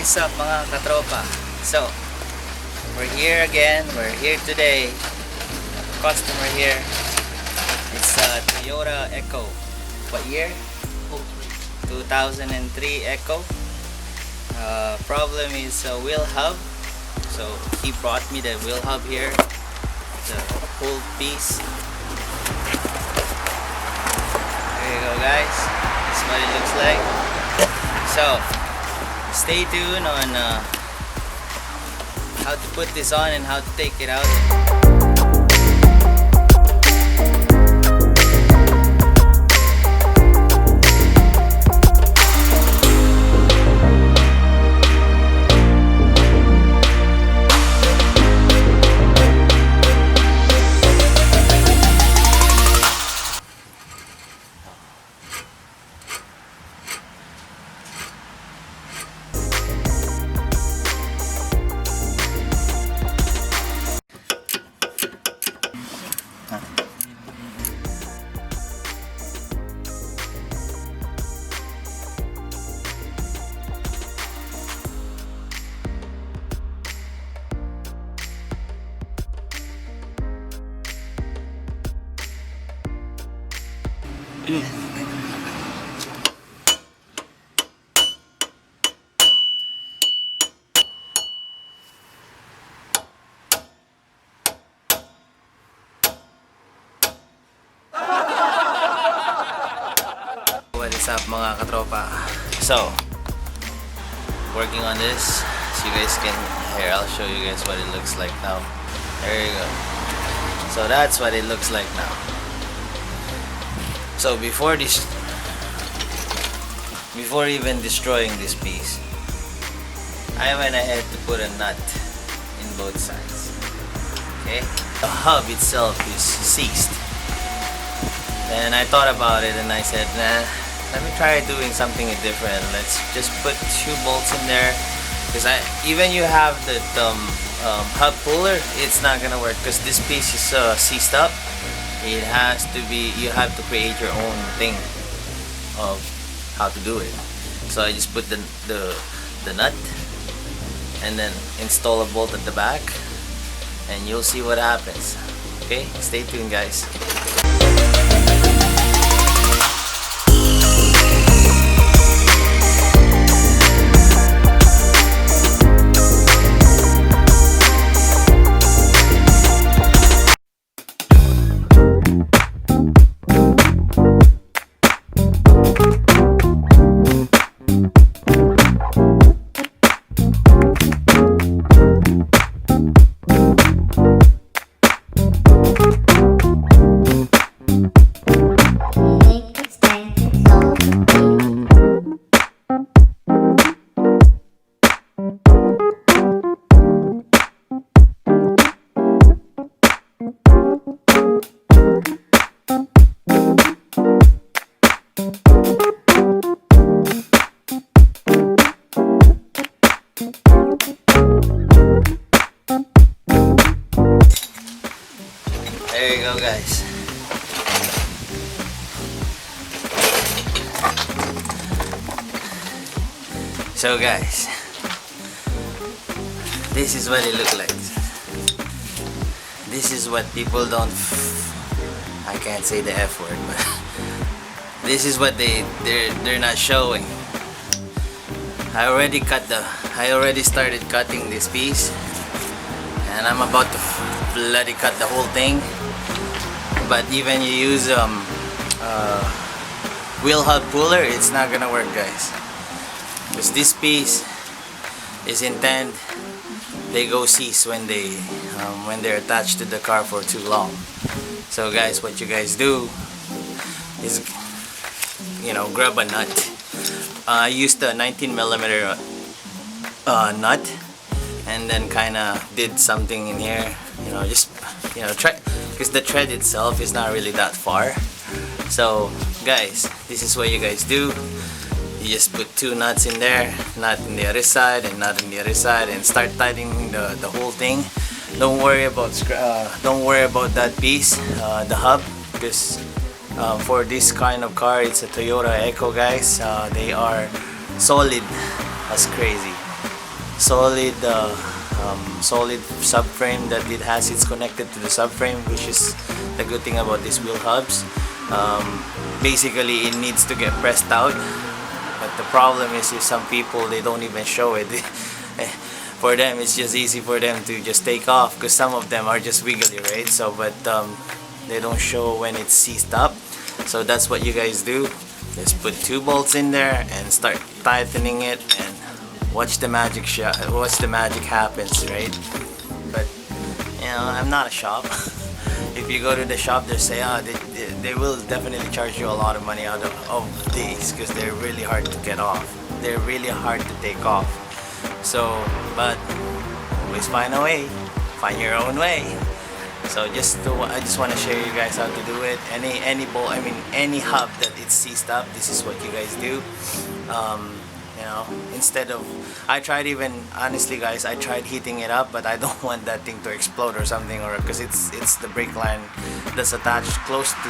is up mga katropa? So, we're here again. We're here today. Customer here. It's a Toyota Echo. What year? 2003 Echo. Problem is wheel hub. So he brought me the wheel hub here. The whole piece. There you go guys. That's what it looks like. So stay tuned on how to put this on and how to take it out. What is up mga katropa? So, working on this so you guys can, here I'll show you guys what it looks like now. There you go. So that's what it looks like now. So before even destroying this piece, I went ahead to put a nut in both sides. Okay? The hub itself is seized. And I thought about it and I said, nah, let me try doing something different. Let's just put 2 bolts in there. Because even you have the hub puller, it's not gonna work because this piece is seized up. It has to be, you have to create your own thing of how to do it. So I just put the nut and then install a bolt at the back and you'll see what happens. Okay, stay tuned guys. There you go guys. So guys, this is what it looks like. This is what people don't, I can't say the F word, but this is what they're not showing. I already started cutting this piece and I'm about to bloody cut the whole thing. But even you use wheel hub puller, it's not gonna work guys, because this piece is intended, they go seize when they're attached to the car for too long. So guys, what you guys do is, you know, grab a nut. I used a 19mm nut and then kinda did something in here, you know, just, you know, try, because the thread itself is not really that far. So guys, this is what you guys do. You just put 2 nuts in there, nut in the other side and nut in the other side, and start tightening the whole thing. Don't worry about that piece, the hub, because for this kind of car, it's a Toyota Echo guys. They are solid as crazy. solid subframe that it has. It's connected to the subframe, which is the good thing about these wheel hubs. Basically, it needs to get pressed out, but the problem is some people, they don't even show it. For them, it's just easy for them to just take off because some of them are just wiggly, right? So but they don't show when it's seized up. So that's what you guys do. Just put 2 bolts in there and start tightening it, and watch the magic happens, right? But you know, I'm not a shop. If you go to the shop, they say, they will definitely charge you a lot of money out of these because they're really hard to get off. They're really hard to take off. So, but always find a way. Find your own way. So I just want to show you guys how to do it. Any bolt, I mean any hub that it's seized up, this is what you guys do. You know, instead of, honestly guys, I tried heating it up, but I don't want that thing to explode or something, or because it's the brake line that's attached close to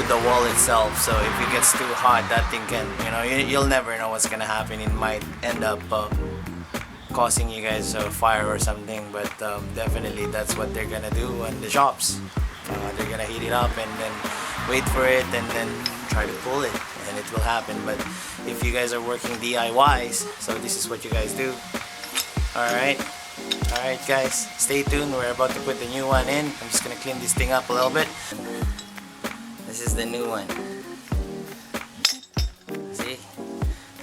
the wall itself. So if it gets too hot, that thing can, you know, you'll never know what's gonna happen. It might end up causing you guys a fire or something. But definitely that's what they're gonna do in the shops. They're gonna heat it up and then wait for it and then try to pull it, and it will happen. But if you guys are working DIYs, so this is what you guys do. Alright guys, stay tuned. We're about to put the new one in. I'm just gonna clean this thing up a little bit. This is the new one. See?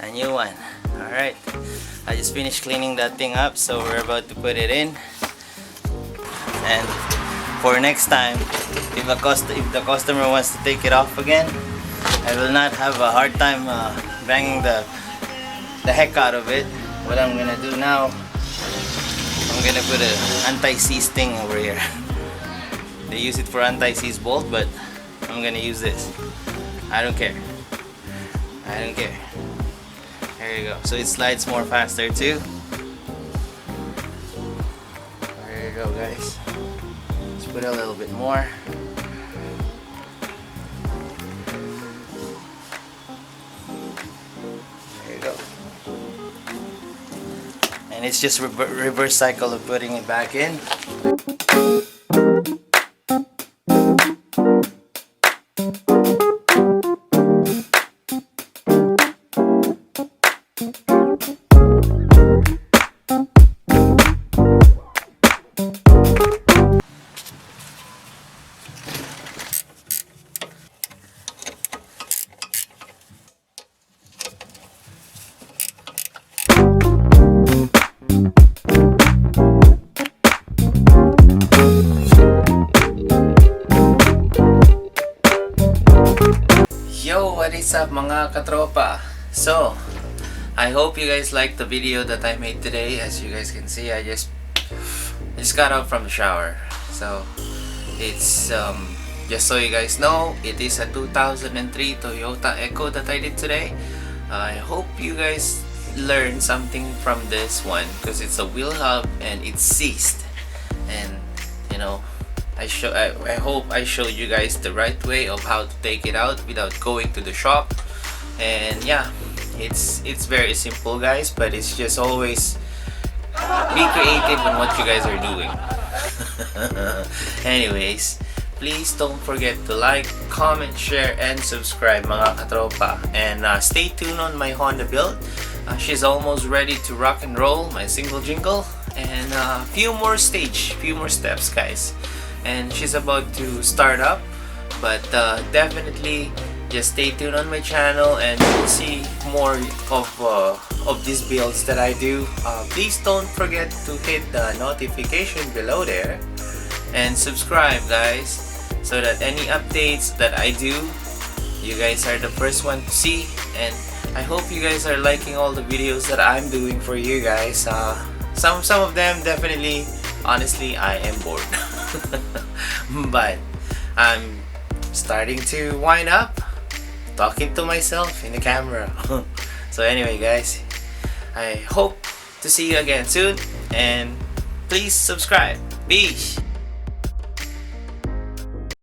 A new one. Alright, I just finished cleaning that thing up, so we're about to put it in. And for next time, if the customer wants to take it off again, I will not have a hard time banging the heck out of it. What I'm gonna do now, I'm gonna put an anti-seize thing over here. They use it for anti-seize bolt, but I'm gonna use this. I don't care. There you go. So it slides more faster too. There you go, guys. Let's put a little bit more. And it's just reverse cycle of putting it back in. What is up mga katropa? So I hope you guys liked the video that I made today. As you guys can see, I just got out from the shower. So it's just so you guys know, it is a 2003 Toyota Echo that I did today. I hope you guys learned something from this one because it's a wheel hub and it's seized, and you know, I hope I showed you guys the right way of how to take it out without going to the shop. And yeah, it's very simple guys, but it's just always be creative on what you guys are doing. Anyways, please don't forget to like, comment, share, and subscribe mga katropa. And stay tuned on my Honda build. She's almost ready to rock and roll, my single jingle, and few more steps guys. And she's about to start up, but definitely just stay tuned on my channel and you'll see more of these builds that I do. Please don't forget to hit the notification below there and subscribe guys, so that any updates that I do, you guys are the first one to see. And I hope you guys are liking all the videos that I'm doing for you guys. Some of them definitely, honestly, I am bored. But I'm starting to wind up talking to myself in the camera. So anyway guys, I hope to see you again soon, and please subscribe. Peace.